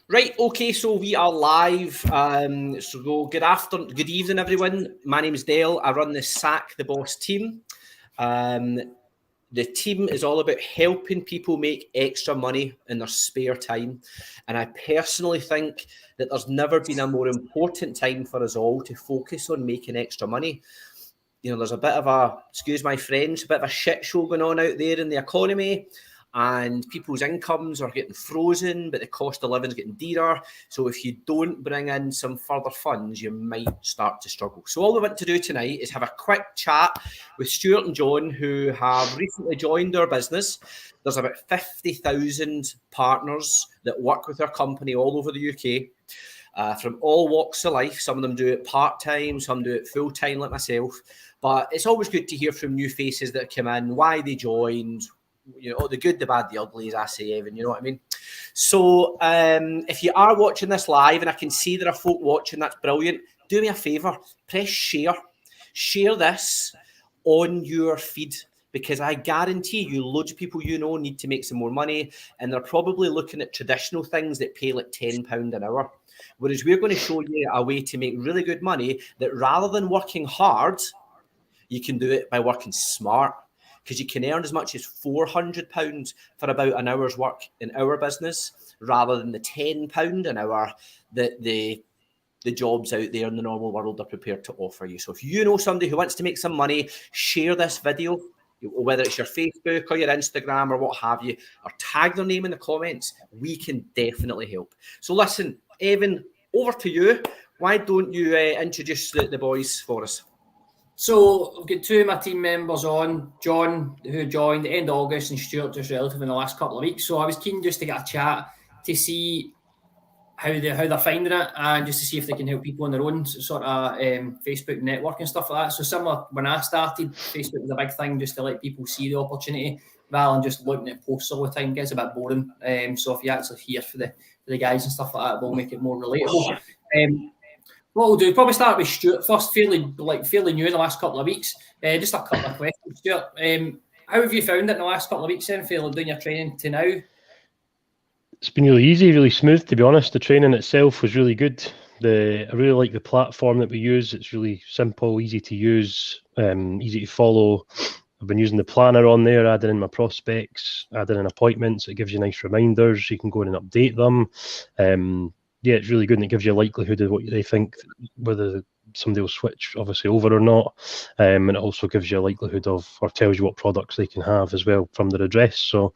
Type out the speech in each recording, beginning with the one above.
Right, okay, so we are live. Good evening, everyone. My name is Dale. I run the Sack the Boss team. The team is all about helping people make extra money in their spare time. And I personally think that there's never been a more important time for us all to focus on making extra money. You know, there's a bit of a, excuse my French, a bit of a shit show going on out there in the economy. And people's incomes are getting frozen, but the cost of living is getting dearer. So if you don't bring in some further funds, you might start to struggle. So all we want to do tonight is have a quick chat with Stuart and John, who have recently joined our business. There's about 50,000 partners that work with our company all over the UK. From all walks of life. Some of them do it part-time, some do it full-time like myself. But it's always good to hear from new faces that come in, why they joined, you know, the good, the bad, the ugly, as I say, Evan, you know what I mean? So if you are watching this live, and I can see there are folk watching, that's brilliant. Do me a favour, press share. Share this on your feed, because I guarantee you loads of people you know need to make some more money, and they're probably looking at traditional things that pay like £10 an hour. Whereas we're going to show you a way to make really good money that rather than working hard, you can do it by working smart. Because you can earn as much as £400 for about an hour's work in our business, rather than the £10 an hour that the jobs out there in the normal world are prepared to offer you. So if you know somebody who wants to make some money, share this video, whether it's your Facebook or your Instagram or what have you, or tag their name in the comments. We can definitely help. So listen, Evan, over to you. Why don't you introduce the boys for us? So I've got two of my team members on, John, who joined at the end of August, and Stuart just relatively in the last couple of weeks. So I was keen just to get a chat to see how they're finding it, and just to see if they can help people on their own sort of Facebook network and stuff like that. So similar, when I started, Facebook was a big thing just to let people see the opportunity rather than just looking at posts all the time. It gets a bit boring. So if you actually hear for the guys and stuff like that, we'll make it more relatable. What we'll do, probably start with Stuart first, fairly new in the last couple of weeks. Just a couple of questions, Stuart. How have you found it in the last couple of weeks then, fairly doing your training to now? It's been really easy, really smooth, to be honest. The training itself was really good. I really like the platform that we use. It's really simple, easy to use, easy to follow. I've been using the planner on there, adding in my prospects, adding in appointments. It gives you nice reminders. You can go in and update them. Yeah, it's really good, and it gives you a likelihood of what they think, whether somebody will switch obviously over or not. And it also gives you a likelihood of, or tells you what products they can have as well from their address. So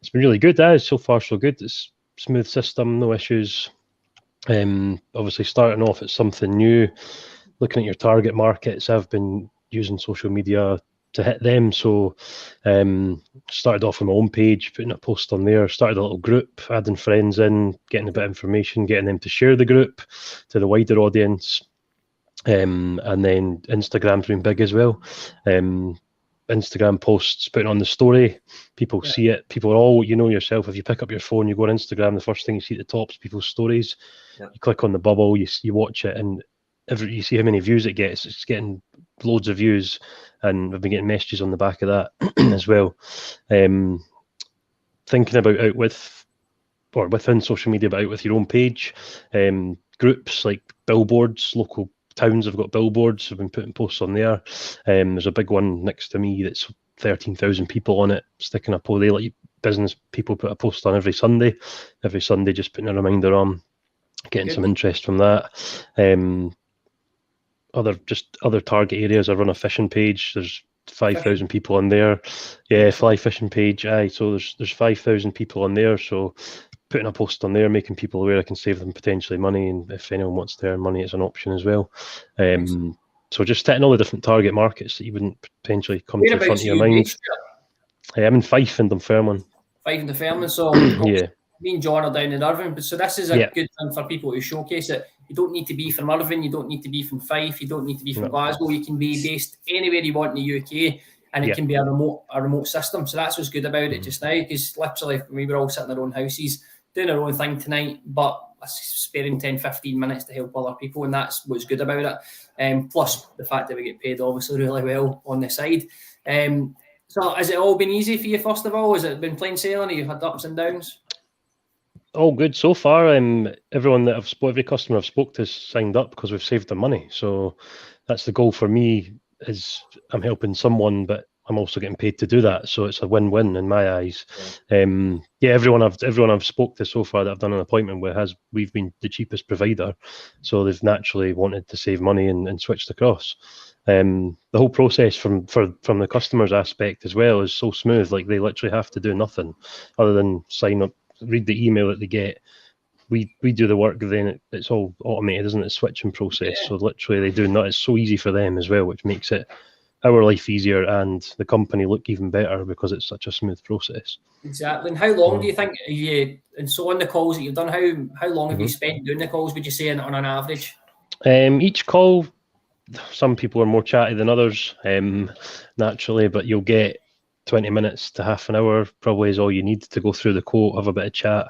it's been really good. So far so good. It's a smooth system, no issues. Obviously starting off at something new, looking at your target markets. I've been using social media to hit them. So started off on my own page, putting a post on there, started a little group, adding friends in, getting a bit of information, getting them to share the group to the wider audience. And then Instagram's been big as well. Instagram posts, putting on the story, people see it. People are all, you know yourself, if you pick up your phone, you go on Instagram, the first thing you see at the top is people's stories. You click on the bubble, you watch it, and you see how many views it gets. It's getting loads of views, and we've been getting messages on the back of that as well. Thinking about out with, or within social media, but out with your own page. Groups like billboards, local towns have got billboards. I've been putting posts on there. There's a big one next to me that's 13,000 people on it, sticking a post. They let business people put a post on every Sunday. Every Sunday, just putting a reminder on, getting some interest from that. Other target areas. I run a fishing page. There's 5,000 people on there. Yeah, fly fishing page. So there's 5,000 people on there. So putting a post on there, making people aware I can save them potentially money, and if anyone wants to earn money, it's an option as well. So just hitting all the different target markets that you wouldn't potentially come to the front of your mind. I'm in Fife and Dunfermline. Fife and Dunfermline. So yeah. Me and John are down in Irvine, but so this is a good thing for people to showcase it. You don't need to be from Irvine, you don't need to be from Fife, you don't need to be from Glasgow. You can be based anywhere you want in the UK, and it can be a remote system. So that's what's good about it just now, because literally we were all sitting in our own houses doing our own thing tonight, but sparing 10-15 minutes to help other people, and that's what's good about it. Plus the fact that we get paid obviously really well on the side. So has it all been easy for you, first of all? Has it been plain sailing? Have you had ups and downs? all good so far. Everyone that every customer I've spoke to has signed up because we've saved them money. So that's the goal for me. Is I'm helping someone, but I'm also getting paid to do that. So it's a win-win in my eyes. Everyone I've spoke to so far that I've done an appointment with we've been the cheapest provider. So they've naturally wanted to save money and switched across. The whole process from the customer's aspect as well is so smooth. Like they literally have to do nothing other than sign up, read the email that they get. We do the work, then it's all automated, isn't it? Switching process. So literally they do not. It's so easy for them as well, which makes it our life easier and the company look even better because it's such a smooth process. Exactly. And how long do you think and so on the calls that you've done, how long have you spent doing the calls, would you say, on an average? Each call, some people are more chatty than others, naturally, but you'll get 20 minutes to half an hour probably is all you need to go through the quote, have a bit of chat,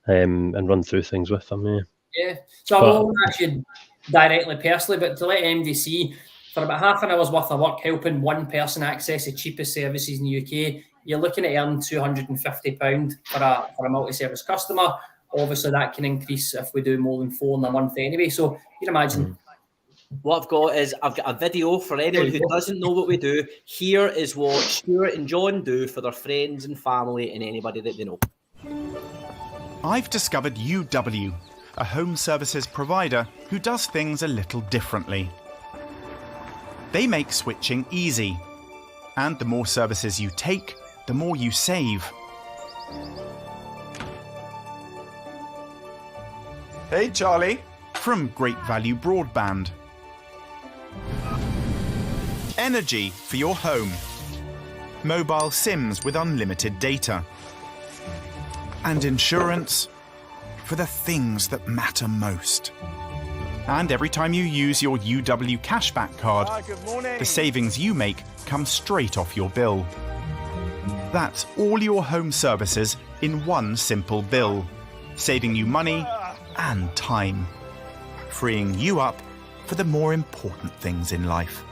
and run through things with them. Yeah. So I won't ask you directly personally, but to let MDC, for about half an hour's worth of work helping one person access the cheapest services in the UK, you're looking at earning £250 for a multi-service customer. Obviously, that can increase if we do more than 4 in a month anyway. So you can imagine. What I've got is I've got a video for anyone who doesn't know what we do. Here is what Stuart and John do for their friends and family and anybody that they know. I've discovered UW, a home services provider who does things a little differently. They make switching easy, and the more services you take, the more you save. Hey, Charlie. From Great Value Broadband. Energy for your home. Mobile SIMs with unlimited data. And insurance for the things that matter most. And every time you use your UW cashback card, the savings you make come straight off your bill. That's all your home services in one simple bill, saving you money and time, freeing you up for the more important things in life.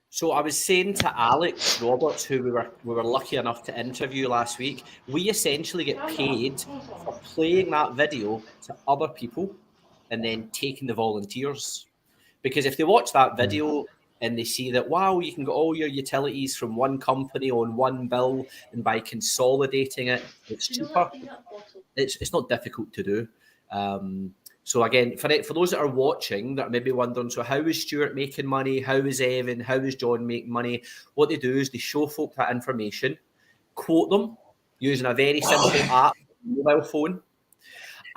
So I was saying to Alex Roberts, who we were lucky enough to interview last week, we essentially get paid for playing that video to other people and then taking the volunteers. Because if they watch that video and they see that, wow, you can get all your utilities from one company on one bill, and by consolidating it, it's cheaper. It's not difficult to do. So again, for those that are watching that are maybe wondering, so how is Stuart making money? How is Evan? How is John making money? What they do is they show folk that information, quote them using a very simple app, mobile phone.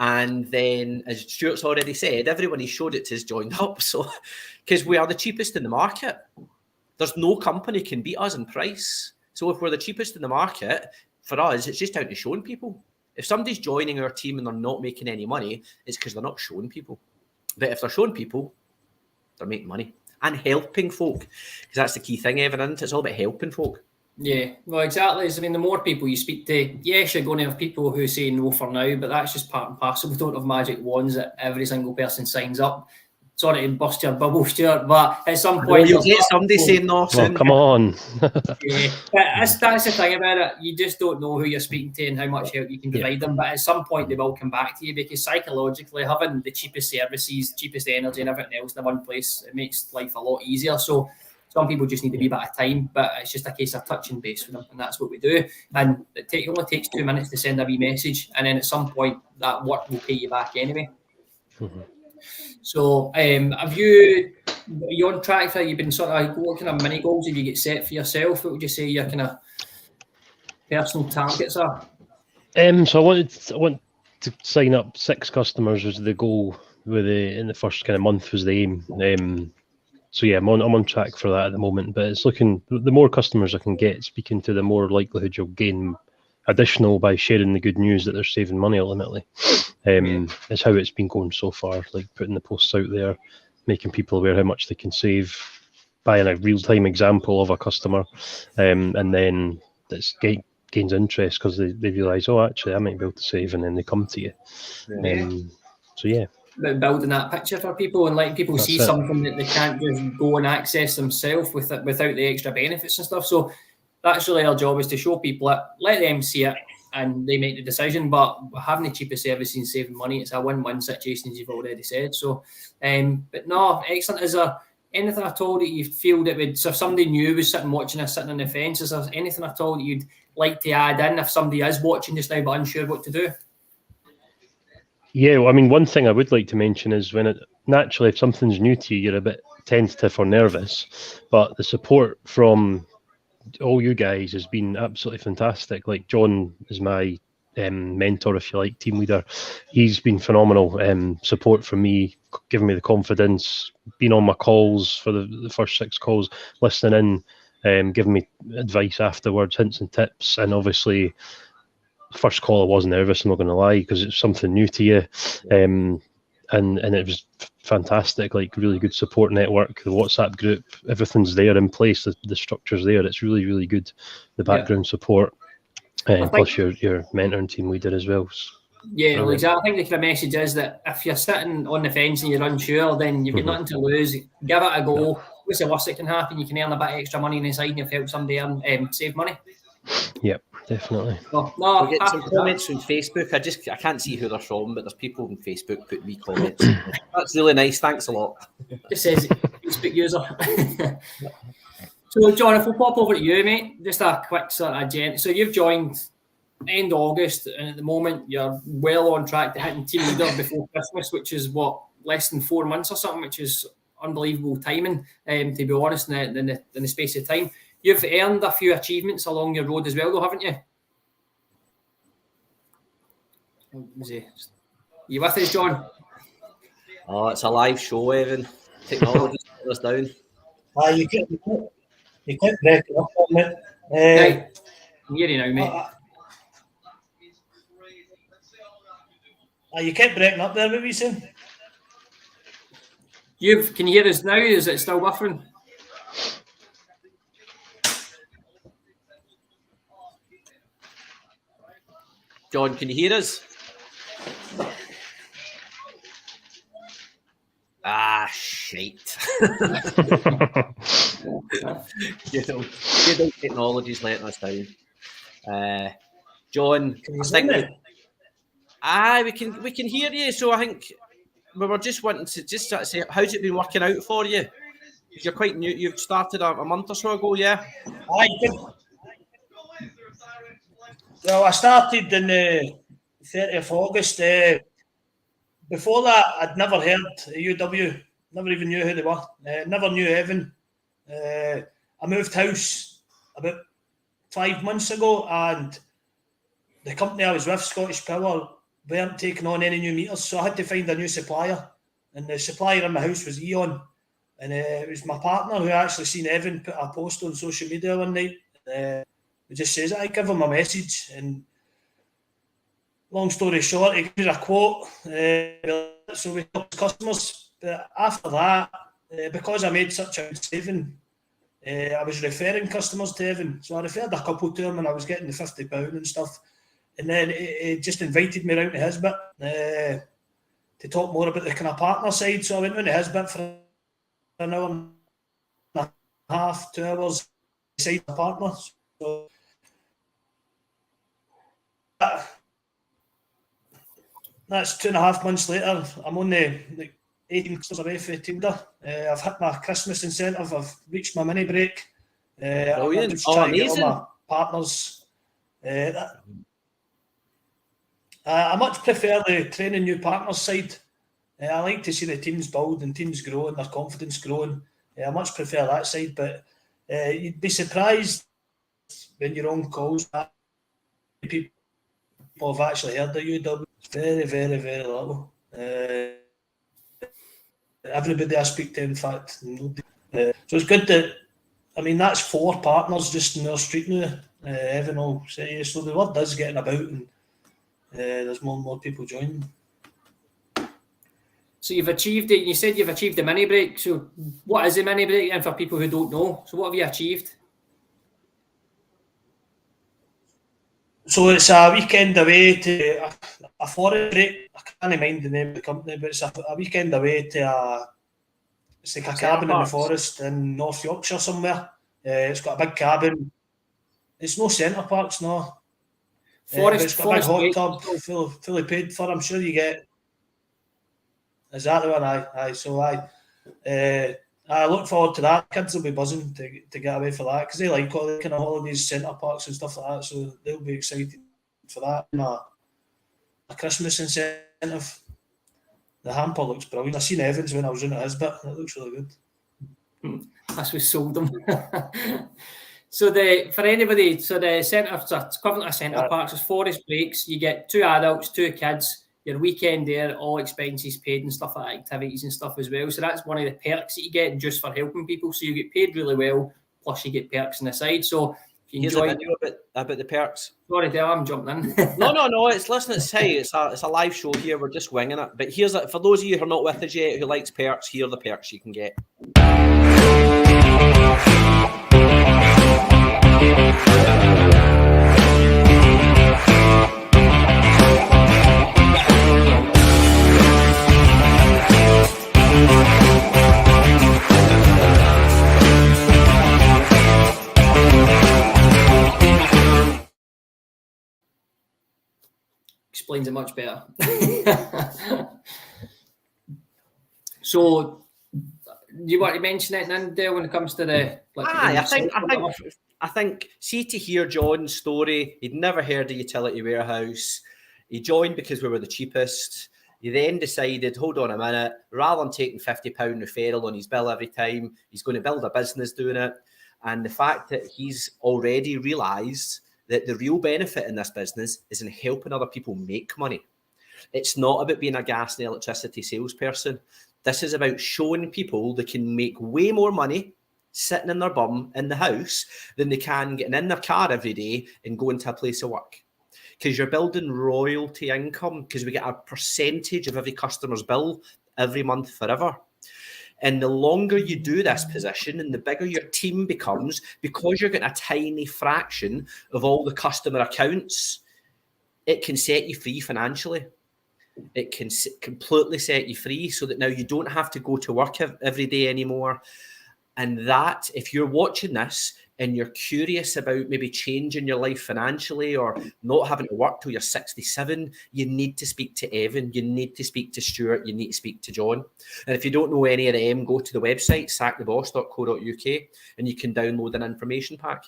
And then, as Stuart's already said, everyone he showed it to has joined up. So, because we are the cheapest in the market. There's no company can beat us in price. So if we're the cheapest in the market, for us, it's just down to showing people. If somebody's joining our team and they're not making any money, it's because they're not showing people. But if they're showing people, they're making money and helping folk. Because that's the key thing, Evan, isn't it? It's all about helping folk. Yeah, well, exactly. I mean, the more people you speak to, yes, you're going to have people who say no for now, but that's just part and parcel. We don't have magic wands that every single person signs up. Sorry to bust your bubble, Stuart, but at some point... You'll get somebody saying no. Oh, come on. Yeah, that's the thing about it. You just don't know who you're speaking to and how much help you can provide them, but at some point they will come back to you, because psychologically, having the cheapest services, cheapest energy and everything else in one place, it makes life a lot easier. So some people just need a wee bit of time, but it's just a case of touching base with them, and that's what we do. And it only takes 2 minutes to send a wee message, and then at some point that work will pay you back anyway. Mm-hmm. So, are you on track for? You've been sort of, what kind of mini goals have you get set for yourself? What would you say your kind of personal targets are? So I want to sign up 6 customers was the goal in the first kind of month was the aim. So yeah, I'm on track for that at the moment. But it's looking, the more customers I can get speaking to, the more likelihood you'll gain additional by sharing the good news that they're saving money ultimately. It's how it's been going so far, like putting the posts out there, making people aware how much they can save, buying a real-time example of a customer, and then it's gains interest because they realise, oh, actually, I might be able to save, and then they come to you. So yeah. about building that picture for people and letting people see something that they can't just go and access themselves without the extra benefits and stuff. So that's really our job, is to show people it, let them see it, and they make the decision. But having the cheapest service and saving money, it's a win-win situation, as you've already said. So, but no, excellent. Is there anything at all that you feel that would, so if somebody new was sitting watching us, sitting on the fence, is there anything at all that you'd like to add in if somebody is watching just now but unsure what to do? Yeah, well, I mean, one thing I would like to mention is naturally, if something's new to you, you're a bit tentative or nervous, but the support from all you guys has been absolutely fantastic. Like, John is my mentor, if you like, team leader. He's been phenomenal. Support from me, giving me the confidence, being on my calls for the first 6 calls, listening in, giving me advice afterwards, hints and tips. And obviously, first call I was nervous, I'm not going to lie, because it's something new to you. And it was fantastic, like really good support network, the WhatsApp group, everything's there in place, the structure's there. It's really, really good, the background support, plus your mentor and team leader as well. Yeah, well, exactly. I think the kind of message is that if you're sitting on the fence and you're unsure, then you've got nothing to lose. Give it a go. What's the worst that can happen? You can earn a bit of extra money on the side and you've helped somebody save money. Yep, definitely. No, we get some comments from Facebook. I can't see who they're from, but there's people on Facebook putting me comments. That's really nice. Thanks a lot. Just says Facebook user. So, John, if we'll pop over to you, mate, just a quick sort of agenda. So you've joined end August, and at the moment you're well on track to hitting team leader before Christmas, which is less than 4 months or something, which is unbelievable timing. To be honest, in the space of time. You've earned a few achievements along your road as well, though, haven't you? You with us, John? Oh, it's a live show, Evan. Technology let us down. You can't break it up on it. I can hear you now, mate. You kept breaking up there, what were you saying? Can you hear us now? Is it still buffering? John, can you hear us? Shite. Good technology's letting us down. John, can you hear me? we can hear you. So I think we were just wanting to just sort of say, how's it been working out for you? You're quite new. You've started a month or so ago, yeah? Well, I started on the 30th of August. Before that, I'd never heard of UW. Never even knew who they were. Never knew Evan. I moved house about 5 months ago, and the company I was with, Scottish Power, weren't taking on any new meters, so I had to find a new supplier. And the supplier in my house was Eon. And it was my partner who actually seen Evan put a post on social media one night. He just says, I give him a message, and long story short, he gives a quote, so we help customers. But after that, because I made such a good saving, I was referring customers to Evan. So I referred a couple to him, and I was getting the £50 and stuff. And then he just invited me around to his bit to talk more about the kind of partner side. So I went round to his bit for an hour and a half, 2 hours, beside the partners. So that's 2.5 months later. I'm on the 18 customers away for Tinder. I've hit my Christmas incentive. I've reached my mini break. Brilliant. Amazing. All my partners. I much prefer the training new partners side. I like to see the teams build and teams grow and their confidence growing. I much prefer that side, but you'd be surprised when you're on calls that people have actually heard of UW. It's very, very, very little. Everybody I speak to, in fact, nobody. So it's good that, I mean, that's 4 partners just in their street now. Evan will say, so the word is getting about, and there's more and more people joining. So you've achieved it. You said you've achieved the mini break. So what is the mini break? And for people who don't know, so what have you achieved? So it's a weekend away to a forest break. I can't mind the name of the company, but it's a weekend away to it's like a cabin in the forest in North Yorkshire somewhere. It's got a big cabin. It's no Centre Parks, no. But it's got a big hot tub, fully paid for. I'm sure you get. Is that the one? Aye. So I look forward to that. Kids will be buzzing to get away for that because they like all the kind of holidays, Centre Parks and stuff like that. So they'll be excited for that. And a Christmas incentive. The hamper looks brilliant. I seen Evans when I was in at his bit. It looks really good. That's what sold them. So the centre, it's equivalent to Centre Parks. It's forest breaks. You get 2 adults, 2 kids. Your weekend there, all expenses paid and stuff like activities and stuff as well. So that's one of the perks that you get just for helping people. So you get paid really well, plus you get perks on the side. So if you enjoy, here's a video about the perks. Sorry, Dale, I'm jumping in. No. It's it's a live show here. We're just winging it. But here's it for those of you who are not with us yet, who likes perks. Here are the perks you can get. Explains it much better. So, do you want to mention it, Nandale, when it comes to the? I think. See, to hear John's story, he'd never heard of Utility Warehouse. He joined because we were the cheapest. He then decided, hold on a minute, rather than taking £50 referral on his bill every time, he's going to build a business doing it. And the fact that he's already realised that the real benefit in this business is in helping other people make money. It's not about being a gas and electricity salesperson. This is about showing people they can make way more money sitting in their bum in the house than they can getting in their car every day and going to a place of work. Because you're building royalty income, because we get a percentage of every customer's bill every month forever. And the longer you do this position and the bigger your team becomes, because you're getting a tiny fraction of all the customer accounts, it can set you free financially. It can completely set you free so that now you don't have to go to work every day anymore. And that, if you're watching this and you're curious about maybe changing your life financially or not having to work till you're 67, you need to speak to Evan, you need to speak to Stuart, you need to speak to John. And if you don't know any of them, go to the website, sacktheboss.co.uk, and you can download an information pack.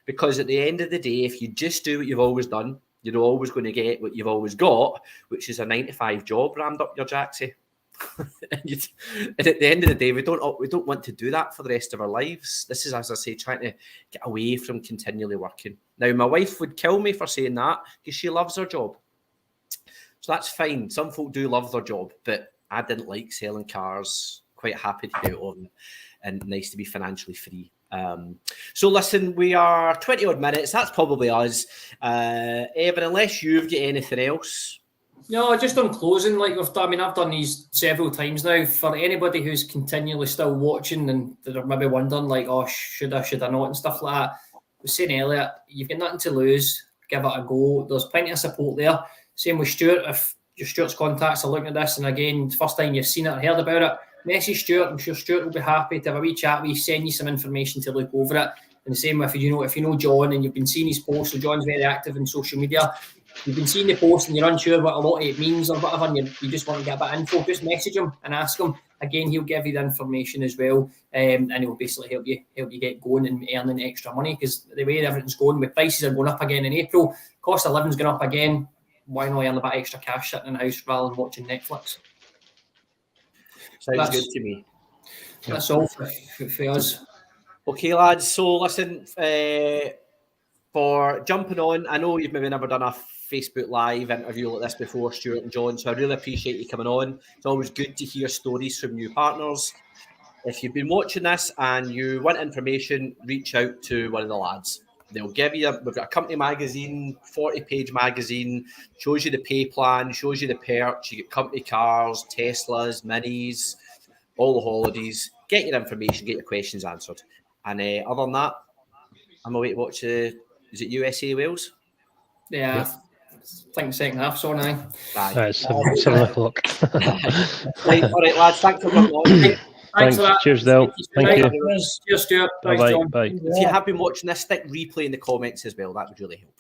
Because at the end of the day, if you just do what you've always done, you're always going to get what you've always got, which is a 9-to-5 job rammed up your jacksy. And at the end of the day, we don't want to do that for the rest of our lives. This is, as I say, trying to get away from continually working. Now, my wife would kill me for saying that because she loves her job. So that's fine. Some folk do love their job, but I didn't like selling cars. Quite happy to get out of them and nice to be financially free. So listen, we are 20 odd minutes. That's probably us. Evan, unless you've got anything else. No, just on closing, like we've done, I've done these several times now. For anybody who's continually still watching and they're maybe wondering, like, oh, should I not, and stuff like that. I was saying earlier, you've got nothing to lose. Give it a go. There's plenty of support there. Same with Stuart. If your Stuart's contacts are looking at this, and again, first time you've seen it or heard about it, message Stuart. I'm sure Stuart will be happy to have a wee chat. We send you some information to look over it. And the same with, if you know John and you've been seeing his posts, so John's very active in social media. You've been seeing the post and you're unsure what a lot of it means or whatever, and you just want to get a bit of info, just message him and ask him. Again, he'll give you the information as well, and he'll basically help you get going and earning extra money, because the way everything's going, with prices are going up again in April, cost of living's going up again. Why not earn a bit of extra cash sitting in the house rather than watching Netflix? Sounds good to me. That's all for us. Okay, lads. So listen, for jumping on, I know you've maybe never done a Facebook Live interview like this before, Stuart and John, so I really appreciate you coming on. It's always good to hear stories from new partners. If you've been watching this and you want information, reach out to one of the lads. They'll give you, we've got a company magazine, 40-page magazine, shows you the pay plan, shows you the perks, you get company cars, Teslas, Minis, all the holidays. Get your information, get your questions answered. And other than that, I'm away to watch, is it USA Wales? Yeah. think second half, so aye. Aye. 7 o'clock. Right, all right, lads. Thanks for coming on. Thanks for that. Cheers, Del. Thank you. Cheers, Stuart. Thanks, Bye. John. Bye. If you have been watching this, stick replay in the comments as well. That would really help.